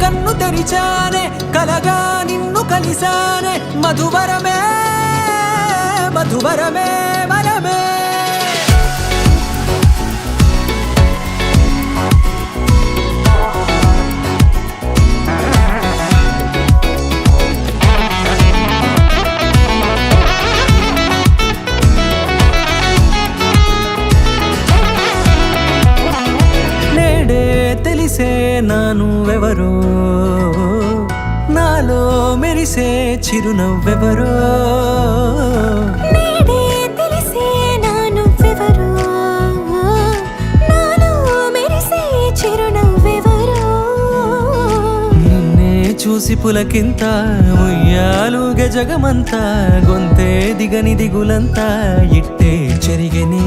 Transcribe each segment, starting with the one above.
కన్ను తెరిచానే కలగా నిన్ను కలిసానే మధువరమే మధువరమే వరమే తెలిసే నానువెవరో నాలో మెరిసే చిరునవ్వెవరో నేడే తెలిసే నానువెవరో నాలో మెరిసే చిరునవ్వెవరో నిన్నే చూసి పులకింత ఉయ్యాలుగే జగమంతా గొంతే దిగని దిగులంతా ఇట్టే చెరిగని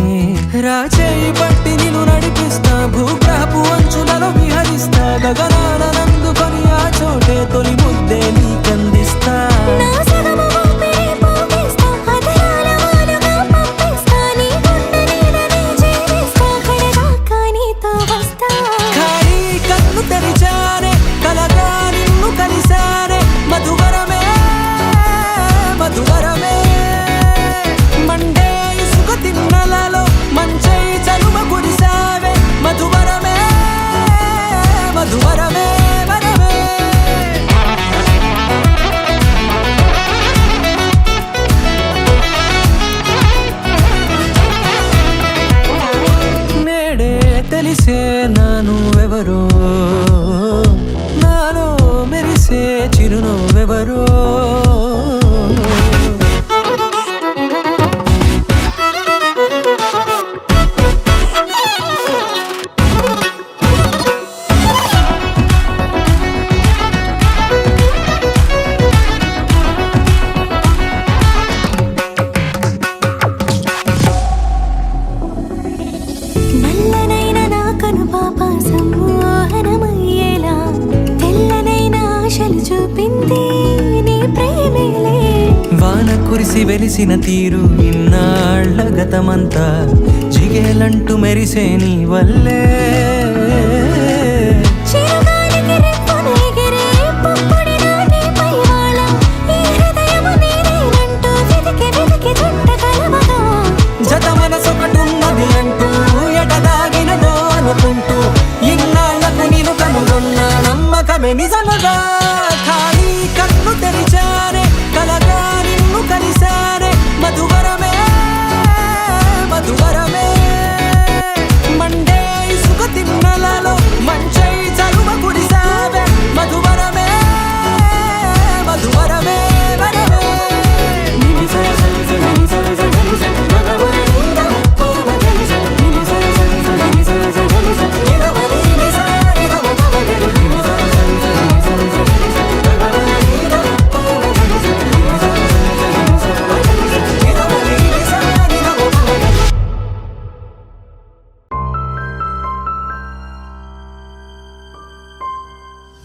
రాచేయి పట్టి నిన్ను నడిపిస్తా భూగ్రహపు అంచులలో విహరిస్తా గగనానందుకొని ఆ చోటే తొలి ముద్దే నీకందిస్తా నా సగము ఊపిరి పోగేస్తా అదరాల వాలుగా పంపిస్తా నీ గుండె నీడనే జీవిస్తా కడదాకా నీతో వస్తా ఖాళీ కన్ను తెరిచానే కలగా నిన్ను కలిసానే మధువరమే మధువరమే మండే ఇసుక తిన్నలలో మంచై చలువ కురిసావే మధువరమే మధువరమే వరమే నేడే తెలిసే నానువెవరో నాలో మెరిసే చిరునవ్వెవరో నల్లనైన నా కనుపాప సమ్మోహనమయ్యేలా తెల్లనైన ఆశలు చూపింది నీ ప్రేమేలే వాన కురిసి వెలిసిన తీరు ఇన్నాళ్ల గతమంతా జిగేలంటూ మెరిసే నీ వల్లే